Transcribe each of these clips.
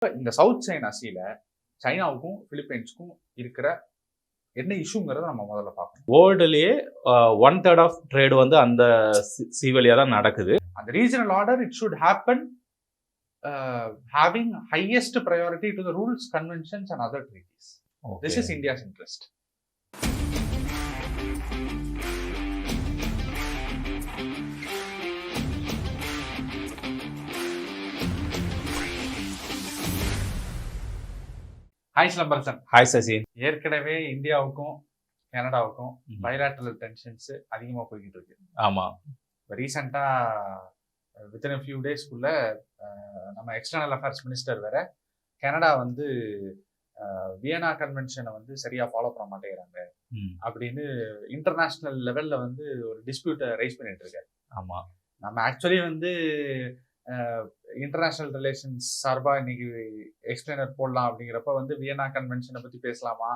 இந்த south China சீல சைனாவுக்கும் பிலிப்பைன்ஸ்க்கும் இருக்கிற என்ன இஷ்யூங்கிறத நம்ம முதல்ல பார்க்கணும். வேர்ல்டுலயே 1/3 ஆஃப் ட்ரேட் வந்து அந்த சீ வழியா தான் நடக்குது. அந்த regional order it should happen having highest priority to the rules, conventions and other treaties. Okay. This is India's interest. Hi Silambarasan. Hi Sasi. ஏற்கனவே இந்தியாவுக்கும் கனடாவுக்கும் பைலாட்டரல் டென்ஷன்ஸ் அதிகமாக போய்கிட்டு இருக்கு. ஆமாம். ரீசெண்டாக வித்தின் ஃபியூ டேஸ்க்குள்ள நம்ம எக்ஸ்டர்னல் அஃபேர்ஸ் மினிஸ்டர் வேற கனடா வந்து வியனா கன்வென்ஷனை வந்து சரியா ஃபாலோ பண்ண மாட்டேங்கிறாங்க அப்படின்னு இன்டர்நேஷ்னல் லெவல்ல வந்து ஒரு டிஸ்பியூட்டை ரைஸ் பண்ணிட்டு இருக்காரு. ஆமாம். நம்ம ஆக்சுவலி வந்து இன்டர்நேஷனல் ரிலேஷன்ஸ் சார்பா இன்னைக்கு எக்ஸ்பிளைனர் போடலாம் அப்படிங்கிறப்ப வந்து வியனா கன்வென்ஷனை பத்தி பேசலாமா,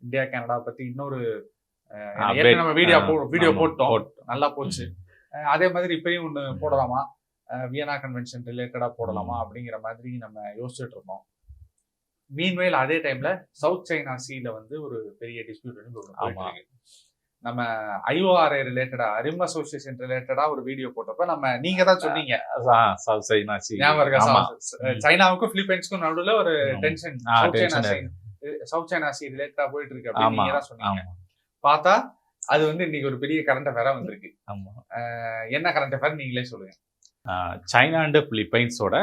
இந்தியா கனடா பத்தி இன்னொரு நம்ம வீடியோ போட்டோம், நல்லா போச்சு. அதே மாதிரி இப்பயும் ஒன்று போடலாமா, வியனா கன்வென்ஷன் ரிலேட்டடா போடலாமா அப்படிங்கிற மாதிரி நம்ம யோசிச்சுட்டு இருந்தோம். மீன்வேல் அதே டைம்ல சவுத் சைனா சீல வந்து ஒரு பெரிய டிஸ்பியூட் வந்து நம்ம ஐஓஆர்ஐ ரிலேட்டடா, ரிம் அசோசியேஷன் ரிலேட்டடா ஒரு வீடியோ போட்டப்ப நம்ம நீங்க தான் சொன்னீங்க சைனாவுக்கும் பிலிப்பைன்ஸ்க்கும் நடுவுல ஒரு டென்ஷன் சவுத் சைனா சி ரிலேட்டடா போயிட்டு இருக்கு அப்படின்னு நீங்க தான் சொன்னீங்க. பார்த்தா அது வந்து இன்னைக்கு ஒரு பெரிய கரண்ட் அஃபேரா வந்திருக்கு. என்ன கரண்ட் அஃபேர் நீங்களே சொல்லுங்க. சைனா அண்ட் பிலிப்பைன்ஸோட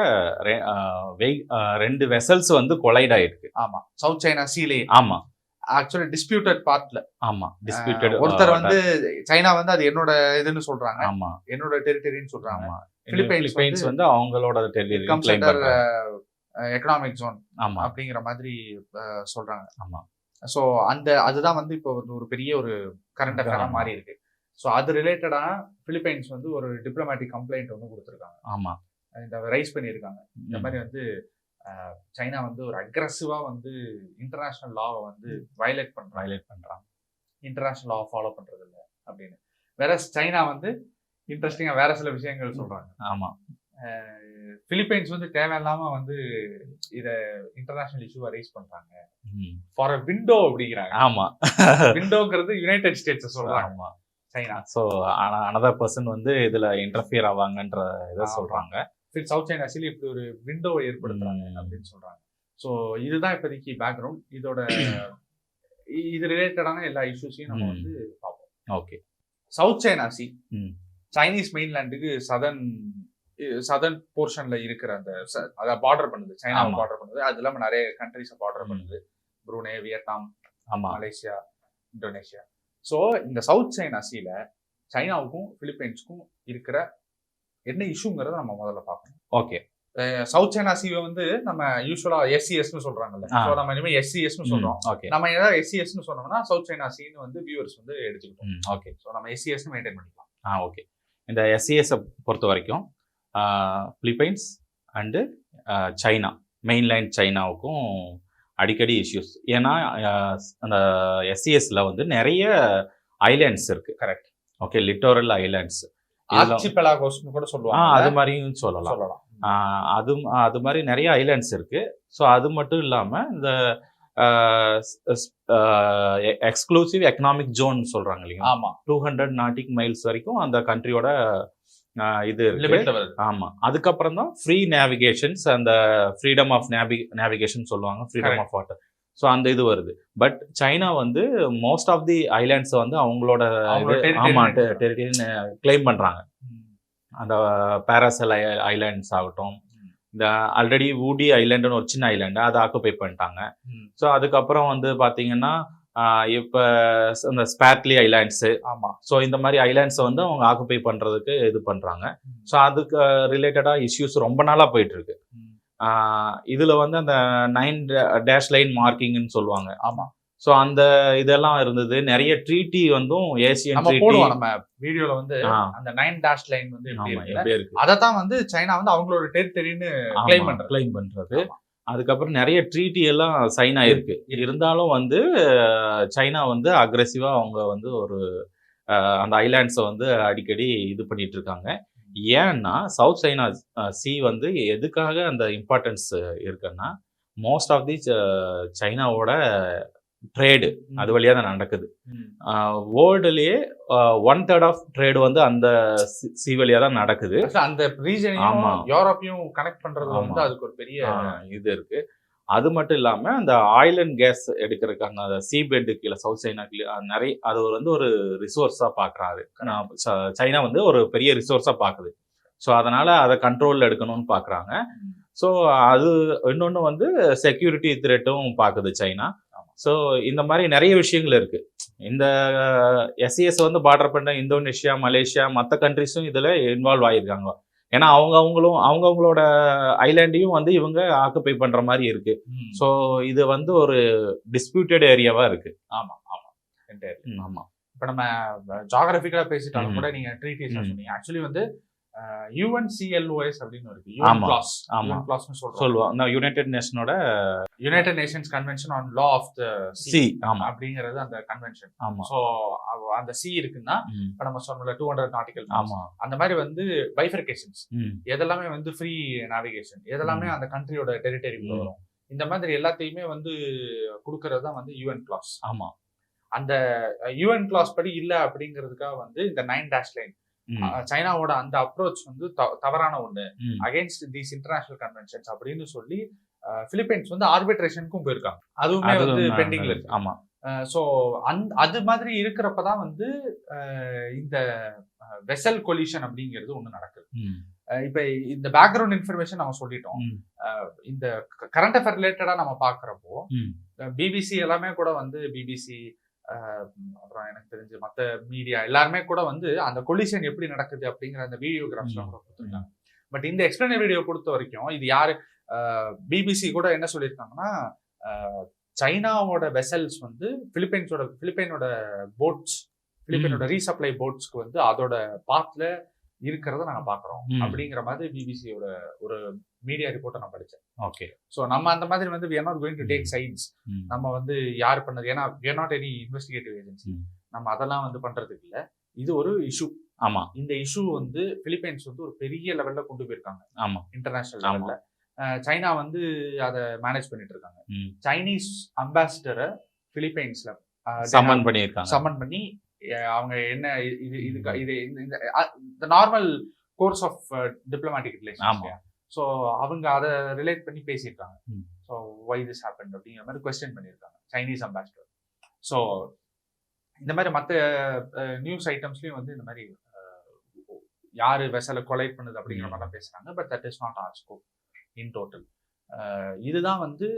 2 வெசல்ஸ் வந்து கொலைட் ஆயிருக்கு. ஆமா, சவுத் சைனா சீலே. ஆமா, ஆக்சுவலி டிஸ்பியூட்டட் பார்ட்ல. ஆமா, டிஸ்பியூட்டட். ஒருத்தர் வந்து சைனா வந்து அது என்னோட இதுன்னு சொல்றாங்க. ஆமா, என்னோட டெரிட்டரின்னு சொல்றாங்க. பிலிப்பைன்ஸ் வந்து அவங்களோட டெரிட்டரி கிளைம் பண்றாங்க, எகனாமிக் ஜோன். ஆமா, அப்படிங்கிற மாதிரி சொல்றாங்க. ஆமா. சோ அதுதான் வந்து இப்போ ஒரு பெரிய ஒரு கரண்ட் அஃபேரா மாறி இருக்கு. ஸோ அது ரிலேட்டடா பிலிப்பைன்ஸ் வந்து ஒரு டிப்ளமேட்டிக் கம்ப்ளைண்ட் வந்து கொடுத்துருக்காங்க. ஆமா, இந்த ரைஸ் பண்ணியிருக்காங்க. இந்த மாதிரி வந்து சைனா வந்து ஒரு அக்ரெசிவா வந்து இன்டர்நேஷனல் லாவை வந்து வயலேட் பண்றாங்க, இன்டர்நேஷனல் லாவை ஃபாலோ பண்றது இல்லை அப்படின்னு. வேற சைனா வந்து இன்ட்ரெஸ்டிங்கா வேற சில விஷயங்கள் சொல்றாங்க. ஆமா, பிலிப்பைன்ஸ் வந்து தேவையில்லாம வந்து இத இன்டர்நேஷனல் இஷ்யூவை ரைஸ் பண்றாங்க ஃபார் அ விண்டோ அப்படிங்கிறாங்க. ஆமா, விண்டோங்கிறது யுனைடெட் ஸ்டேட்ஸ் சொல்றாங்க. ஆமா, சைனா. ஸோ அனதர் பர்சன் வந்து இதுல இன்டர்ஃபியர் ஆவாங்கன்ற இதை சொல்றாங்க. சவுத் சைனா சீல இப்படி ஒரு விண்டோவை ஏற்படுத்துறாங்க அப்படின்னு சொல்றாங்க. ஸோ இதுதான் இப்போதைக்கு பேக்ரவுண்ட். இது ரிலேட்டடான எல்லா இஷ்யூஸையும் நம்ம வந்து பார்ப்போம். Okay. South China sea Chinese மெயின்லேண்டுக்கு சதர்ன் போர்ஷன்ல இருக்கிற அந்த அதை பார்டர் பண்ணுது, சைனாவை பார்டர் பண்ணுது. அது இல்லாம நிறைய கண்ட்ரிஸை பார்டர் பண்ணுது, Brunei, Vietnam, Malaysia, Indonesia. So இந்த சவுத் சைனா சீல சைனாவுக்கும் பிலிப்பைன்ஸ்க்கும் இருக்கிற என்ன இஷ்யூங்கிறத நம்ம முதல்ல பார்க்கணும். ஓகே. சவுத் சைனா சீவை வந்து நம்ம யூஸ்வலா எஸ்சிஎஸ்னு சொல்றாங்கல்ல, நம்ம இனிமேல் எஸ்சிஎஸ்னு சொல்றோம். நம்ம ஏதாவது எஸ்சிஎஸ்னு சொன்னோம்னா சவுத் சைனா சீன்னு வந்து வியூவர்ஸ் வந்து எடுத்துக்கிட்டோம். ஓகே. ஸோ நம்ம எஸ்சிஎஸ் மெயின்டைன் பண்ணிக்கலாம். ஓகே. இந்த எஸ்சிஎஸ் பொறுத்த வரைக்கும் பிலிப்பைன்ஸ் அண்டு சைனா, மெயின்லைன் சைனாவுக்கும் அடிக்கடி இஷ்யூஸ். ஏன்னா அந்த எஸ்சிஎஸ்ல வந்து நிறைய ஐலாண்ட்ஸ் இருக்கு. கரெக்ட். ஓகே, லிட்டோரல் ஐலாண்ட்ஸ், கூட சொல்லுவாங்க. அது மாதிரியும் சொல்லலாம். அது மாதிரி நிறைய ஐலாண்ட்ஸ் இருக்கு. ஸோ அது மட்டும் இல்லாம இந்த எக்ஸ்க்ளூசிவ் எக்கனாமிக் ஜோன் சொல்றாங்க இல்லையா. ஆமா, 200 நாட்டிக் மைல்ஸ் வரைக்கும் அந்த கண்ட்ரியோட இது இருக்கு. ஆமா, அதுக்கப்புறம் தான் ஃப்ரீ நேவிகேஷன்ஸ், அந்த ஃப்ரீடம் ஆஃப் நேவிகேஷன் சொல்லுவாங்க, ஃப்ரீடம் ஆஃப் வாட்டர். ஸோ அந்த இது வருது. பட் சைனா வந்து மோஸ்ட் ஆஃப் தி ஐலாண்ட்ஸை வந்து அவங்களோட டெரிட்டரின்னு கிளைம் பண்றாங்க. அந்த பாராசல் ஐலாண்ட்ஸ் ஆகட்டும், இந்த ஆல்ரெடி வூடி ஐலாண்டுன்னு ஒரு சின்ன ஐலாண்டு அதை ஆக்குபை பண்ணிட்டாங்க. ஸோ அதுக்கப்புறம் வந்து பார்த்தீங்கன்னா இப்போ இந்த ஸ்பேட்லி ஐலாண்ட்ஸு. ஆமாம். ஸோ இந்த மாதிரி ஐலாண்ட்ஸை வந்து அவங்க ஆக்குபை பண்ணுறதுக்கு இது பண்ணுறாங்க. ஸோ அதுக்கு ரிலேட்டடாக இஷ்யூஸ் ரொம்ப நாளாக போயிட்டு இருக்கு. இதில் வந்து அந்த 9 டேஷ் லைன் மார்க்கிங்னு சொல்லுவாங்க. ஆமாம். ஸோ அந்த இதெல்லாம் இருந்தது. நிறைய ட்ரீட்டி வந்து ஏசியன் ட்ரீட்டி நம்ம வீடியோல வந்து அந்த 9 டேஷ் லைன் வந்து எப்படி இருக்கு, அதை தான் வந்து சைனா வந்து அவங்களோட டெரிட்டரின்னு கிளைம் பண்றது. அதுக்கப்புறம் நிறைய ட்ரீட்டி எல்லாம் சைன் ஆயிருக்கு. இருந்தாலும் வந்து சைனா வந்து அக்ரெசிவா அவங்க வந்து ஒரு அந்த ஐலாண்ட்ஸை வந்து அடிக்கடி இது பண்ணிட்டு இருக்காங்க. ஏன்னா சவுத் சைனா சி வந்து எதுக்காக அந்த இம்பார்ட்டன்ஸ் இருக்குன்னா மோஸ்ட் ஆஃப் தி சைனாவோட ட்ரேடு அது வழியாக தான் நடக்குது. வேர்ல்டுலேயே 1/3 ஆஃப் ட்ரேடு வந்து அந்த சி வழியாக தான் நடக்குது. அந்த ரீஜனையும் யூரோப்பையும் கனெக்ட் பண்றது வந்து அதுக்கு ஒரு பெரிய இது இருக்கு. அது மட்டும் இல்லாமல் அந்த ஆயில் அண்ட் கேஸ் எடுக்கிறதுக்கான அந்த சீ பெட்டு கீழே சவுத் சைனா கீழே நிறைய அது வந்து ஒரு ரிசோர்ஸாக பார்க்குறாரு. சைனா வந்து ஒரு பெரிய ரிசோர்ஸாக பார்க்குது. ஸோ அதனால் அதை கண்ட்ரோலில் எடுக்கணும்னு பார்க்குறாங்க. ஸோ அது இன்னொன்று வந்து செக்யூரிட்டி த்ரெட்டும் பார்க்குது சைனா. ஸோ இந்த மாதிரி நிறைய விஷயங்கள் இருக்குது. இந்த எஸ்சிஎஸ் வந்து பார்டர் பண்ண இந்தோனேஷியா, மலேசியா, மற்ற கண்ட்ரிஸும் இதில் இன்வால்வ் ஆகியிருக்காங்க. ஏன்னா அவங்கவுங்களோட ஐலாண்டையும் வந்து இவங்க ஆக்குப்பை பண்ணுற மாதிரி இருக்குது. ஸோ இது வந்து ஒரு டிஸ்பியூட்டட் ஏரியாவாக இருக்குது. ஆமாம். இப்போ நம்ம ஜாகிரபிக்கலாக பேசிட்டாலும் கூட நீங்கள் ட்ரீட்டிஸ் சொன்னீங்க. ஆக்சுவலி வந்து UNCLOS அப்படின்னு இருக்கு. UNCLOS சொல்லுவாங்க. United Nations convention on law of the sea அப்படிங்கிறது அந்த கன்வென்ஷன். ஸோ அந்த சி இருக்குன்னா இப்போ நம்ம சொன்னோம்ல 200 நாட்டிக்கல் அந்த மாதிரி வந்து பைஃபர்கேஷன்ஸ் எதெல்லாமே வந்து ஃப்ரீ நேவிகேஷன் எதெல்லாமே அந்த கண்ட்ரியோட டெரிட்டரிக்குள்ள வரும். இந்த மாதிரி எல்லாத்தையுமே வந்து கொடுக்கறது தான் வந்து UNCLOS. ஆமாம். அந்த UNCLOS படி இல்லை அப்படிங்கிறதுக்காக வந்து இந்த 9 லைன் சைனாவோட அந்த அப்ரோச் வந்து தவறான ஒண்ணு அகைன்ஸ்ட் தீஸ் இன்டர்நேஷனல் கன்வென்ஷன்ஸ் அப்படின்னு சொல்லி பிலிப்பைன்ஸ் வந்து ஆர்பிட்ரேஷனுக்கும் போயிருக்காங்க. அதுவுமே வந்து பெண்டிங்ல இருக்கு. ஆமா. ஸோ அது மாதிரி இருக்கிறப்பதான் வந்து இந்த வெசல் கொலிஷன் அப்படிங்கிறது ஒண்ணு நடக்குது. இப்ப இந்த பேக்ரவுண்ட் இன்ஃபர்மேஷன் நம்ம சொல்லிட்டோம். இந்த கரண்ட் அஃபேர் ரிலேட்டடா நம்ம பாக்குறப்போ பிபிசி எல்லாமே கூட வந்து பிபிசி அப்புறம் எனக்கு தெரிஞ்சு மற்ற மீடியா எல்லாருமே கூட வந்து அந்த கொலிஷன் எப்படி நடக்குது அப்படிங்கிற அந்த வீடியோகிராஃப்ஸ்லாம் கூட கொடுத்துருக்காங்க. பட் இந்த எக்ஸ்பிளைன் வீடியோ பொறுத்த வரைக்கும் இது யாரு பிபிசி கூட என்ன சொல்லியிருக்காங்கன்னா சைனாவோட வெசல்ஸ் வந்து பிலிப்பைனோட போட்ஸ் பிலிப்பைனோட ரீசப்ளை போட்ஸ்க்கு வந்து அதோட பாத்துல இருக்கிறத நாங்க பாக்குறோம் அப்படிங்கிற மாதிரி பிபிசியோட ஒரு மீடியா ரிப்போர்ட்டை நான் படித்தேன். ஓகே. ஸோ நம்ம அந்த மாதிரி வந்து we are not going to take sides. நம்ம வந்து யார் பண்ணது, ஏன்னா we are not any investigative agency. நம்ம அதெல்லாம் வந்து பண்றதுக்கு இல்லை. இது ஒரு இஷ்யூ. ஆமா. இந்த இஷ்யூ வந்து பிலிப்பைன்ஸ் வந்து ஒரு பெரிய லெவல்ல கொண்டு போயிருக்காங்க. ஆமா. இன்டர்நேஷனல் லெவல்ல. சைனா வந்து அதை மேனேஜ் பண்ணிட்டு இருக்காங்க. சைனீஸ் அம்பாசிடரை பிலிப்பைன்ஸ்ல சம்மன் பண்ணி அவங்க என்ன இது normal course of diplomatic relations. So அவங்க அதை ரிலேட் பண்ணி பேசியிருக்காங்க. ஸோ வை திஸ் ஹேப்பன் அப்படிங்கிற மாதிரி கொஸ்டின் பண்ணியிருக்காங்க சைனீஸ் அம்பாசிடர். ஸோ இந்த மாதிரி மற்ற நியூஸ் ஐட்டம்ஸ்லையும் வந்து இந்த மாதிரி யாரு வெசலை கொலைட் பண்ணுது அப்படிங்கிற மாதிரிலாம் பேசுறாங்க. But that is not our scope in total. இதுதான் வந்து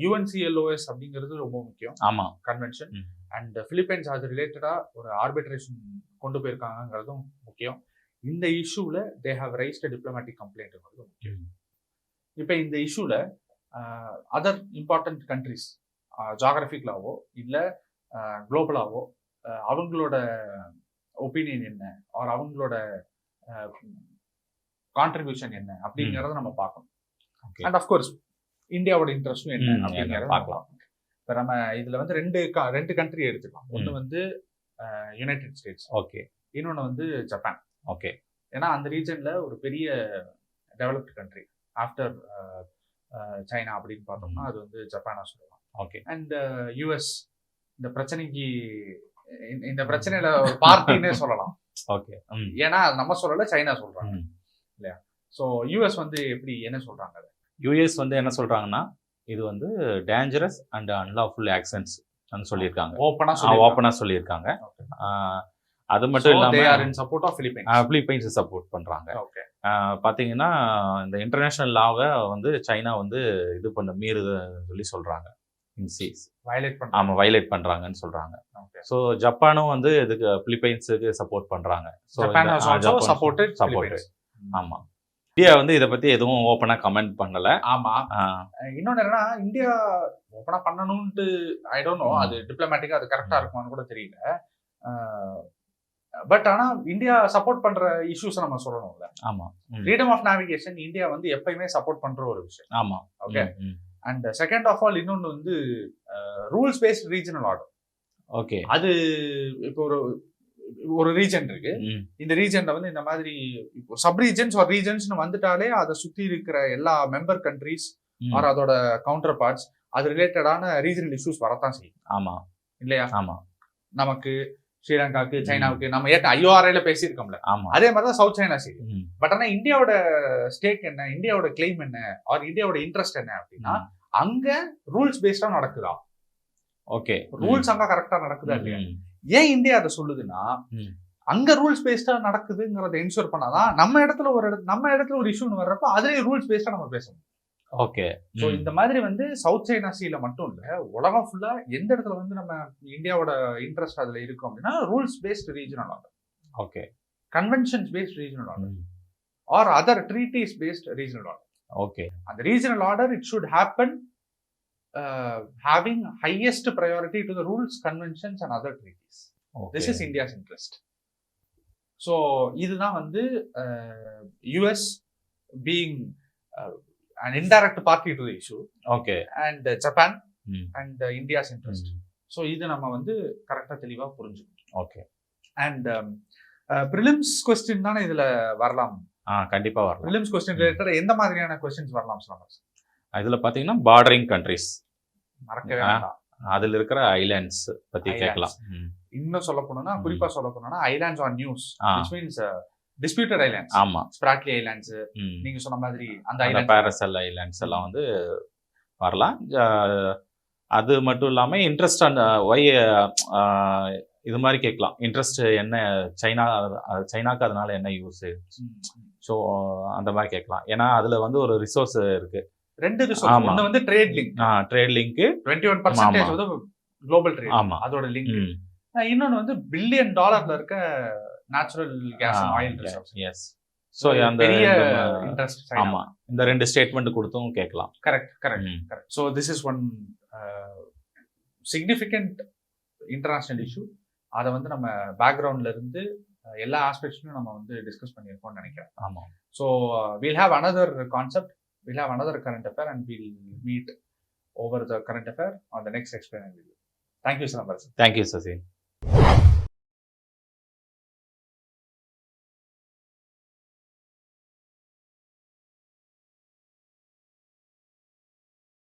UNCLOS அப்படிங்கிறது ரொம்ப முக்கியம். ஆமா. கன்வென்ஷன் அண்ட் பிலிப்பைன்ஸ் அது ரிலேட்டடா ஒரு ஆர்பிட்ரேஷன் கொண்டு போயிருக்காங்கிறதும் முக்கியம். இந்த இஷ்யூல தே ஹவ் ரைஸ்ட் டிப்ளமேட்டிக் கம்ப்ளைண்ட்ங்கிறது முக்கியம். இப்போ இந்த இஷ்யூல அதர் இம்பார்ட்டன்ட் கண்ட்ரிஸ் ஜாகிரபிக்கலாவோ இல்லை குளோபலாவோ அவங்களோட ஒப்பீனியன் என்ன ஆர் அவங்களோட கான்ட்ரிபியூஷன் என்ன அப்படிங்கிறத நம்ம பார்க்கணும். அண்ட் அஃப்கோர்ஸ் இந்தியாவோட இன்ட்ரெஸ்டும் என்ன அப்படிங்கிறத பார்க்கலாம். இப்போ நம்ம இதுல வந்து ரெண்டு கண்ட்ரி எடுத்துக்கலாம். ஒன்று வந்து யுனைடெட் ஸ்டேட்ஸ். ஓகே. இன்னொன்று வந்து ஜப்பான். ஓகே. ஏன்னா அந்த ரீஜன்ல ஒரு பெரிய டெவலப்டு கண்ட்ரி ஆஃப்டர் சைனா அப்படின்னு பார்த்தோம்னா அது வந்து ஜப்பானா சொல்லலாம். ஓகே. அண்ட் US இந்த பிரச்சனையில ஒரு பார்ட்டின்னே சொல்லலாம். ஓகே. ஏன்னா நம்ம சொல்லல, சைனா சொல்றாங்க இல்லையா? ஸோ US வந்து எப்படி என்ன சொல்றாங்க? US வந்து என்ன சொல்றாங்கன்னா இது வந்து டேஞ்சரஸ் அண்ட் அன்லாஃபுல் ஆக்ஷன்ஸ் சொல்லியிருக்காங்க. ஓப்பனா சொல்லியிருக்காங்க. அது மட்டும் இல்லாமல் பிலிப்பைன்ஸ் சப்போர்ட் பண்றாங்க. பாத்தீங்கன்னா இந்த இன்டர்நேஷனல் லாவை வந்து சைனா வந்து இது பண்ண மீறுதுன்னு சொல்றாங்க. வயலேட் பண்றாங்கன்னு சொல்றாங்க. ஸோ ஜப்பானும் வந்து இதுக்கு பிலிப்பைன்ஸுக்கு சப்போர்ட் பண்றாங்க. ஆமா. இந்தியா வந்து இதை பத்தி எதுவும் ஓப்பனா கமெண்ட் பண்ணல. ஆமா. இன்னொன்னு என்னன்னா இந்தியா ஓப்பனா பண்ணணும்ட்டு ஐ டோன்ட் நோ, அது டிப்ளமேட்டிக்கா அது கரெக்டா இருக்குமான்னு கூட தெரியல. பட் ஆனா இந்தியா சப்போர்ட் பண்ற இஷ்யூஸ் நம்ம சொல்லணும்ல. ஆமா. ஃப்ரீடம் ஆஃப் நேவிகேஷன் இந்தியா வந்து எப்பயுமே சப்போர்ட் பண்ற ஒரு விஷயம். ஆமா. Okay. And second of all இன்னொன்னு வந்து rules based regional order. Okay. அது இப்போ ஒரு ஒரு ரீஜன் இருக்கு. இந்த ரீஜன்ல வந்து இந்த மாதிரி சப் ரீஜன்ஸ் ஒரு ரீஜன்ஸ் வந்துட்டாலே அதை சுத்தி இருக்கிற எல்லா மெம்பர் கண்ட்ரீஸ் ஆர் அதோட கவுண்டர் பார்ட்ஸ் அது ரிலேட்டடான ரீஜனல் இஷ்யூஸ் வரத்தான் செய்யும். ஆமா இல்லையா? ஆமா. நமக்கு ஸ்ரீலங்காக்கு, சைனாவுக்கு நம்ம ஐஓஆர்ஐல பேசியிருக்கோம்ல, ஆமா. அதே மாதிரிதான் சவுத் சைனா சீ. பட் ஆனா இந்தியாவோட ஸ்டேக் என்ன, இந்தியாவோட கிளைம் என்ன, ஆர் இந்தியாவோட இன்ட்ரெஸ்ட் என்ன அப்படின்னா, அங்க ரூல்ஸ் பேஸ்டா நடக்குதா? ஓகே, ரூல்ஸ் அங்க கரெக்டா நடக்குதா இல்லையா? ஏன் இந்தியா அதை சொல்லுதுன்னா, அங்க ரூல்ஸ் பேஸ்டா நடக்குதுங்கிறத என்ஷூர் பண்ணாதான் நம்ம இடத்துல ஒரு இஷ்யூன்னு வர்றப்போ அதுலயே ரூல்ஸ் பேஸ்டா நம்ம பேசணும். ஓகே. சோ இந்த மாதிரி வந்து சவுத் சைனா சீல மட்டும் இல்ல, உலகம் ஃபுல்லா எந்த இடத்துல வந்து நம்ம இந்தியாவோட இன்ட்ரெஸ்ட் அதுல இருக்கும் அப்படின்னா rules based regional order, okay, conventions based regional order or other treaties based regional order. Okay. அந்த regional order it should happen having highest priority to the rules, conventions and other treaties. This is India's interest. So இதுதான் வந்து US being an indirect party to the issue. Okay. And Japan and India's interest. So இது நம்ம வந்து கரெக்டா தெளிவா புரிஞ்சுக்கணும். Okay. And prelims question தானே இதுல வரலாம். கண்டிப்பா வரலாம். prelims question ரிலேட்டட் எந்த மாதிரியான questions வரலாம் சொல்லுங்க. இதுல பாத்தீங்கன்னா பார்டரிங் கண்ட்ரீஸ், மறக்கவே வேண்டாம், அதுல இருக்கிற ஐலாண்ட்ஸ் பத்தி கேட்கலாம். இன்னும் சொல்ல போனா, குறிப்பா சொல்ல போனா islands on news, which means disputed islands. ஆமா, ஸ்ப்ராட்லி ஐலாண்ட்ஸ், நீங்க சொன்ன மாதிரி அந்த ஐலாண்ட், பாரசல் ஐலாண்ட்ஸ் எல்லாம் வந்து வரலாம். அது மட்டும் இல்லாம இன்ட்ரெஸ்ட் அண்ட் ஒய் இது மாதிரி கேட்கலாம். இன்ட்ரெஸ்ட் என்ன, சைனாக்கு அதனால என்ன யூஸ், ஸோ அந்த மாதிரி கேட்கலாம். ஏன்னா அதுல வந்து ஒரு ரிசோர்ஸ் இருக்கு, ரெண்டு ரிசோர்ஸ். ஒன்னு வந்து ட்ரேட் லிங்க், ட்ரேட் லிங்க் 21% வந்து குளோபல் ட்ரேட், ஆமா, அதோட லிங்க். இன்னொன்னு வந்து $1 பில்லியன் இருக்க natural gas and oil resource. Yes. So அந்த பெரிய இன்ட்ரெஸ்ட். ஆமா, இந்த ரெண்டு ஸ்டேட்மெண்ட் கொடுத்தும் கேட்கலாம். Correct. So this is one significant international issue. அதை வந்து நம்ம பேக்ரவுண்ட்ல இருந்து எல்லா ஆஸ்பெக்ட்ஸ்லயும் நம்ம வந்து டிஸ்கஸ் பண்ணியிருக்கோம்னு நினைக்கிறேன். ஆமா. So we'll have another concept, we'll have another current affair and we'll meet over the current affair on the next explainer video. Thank you, Sir. Thank you, Sasi.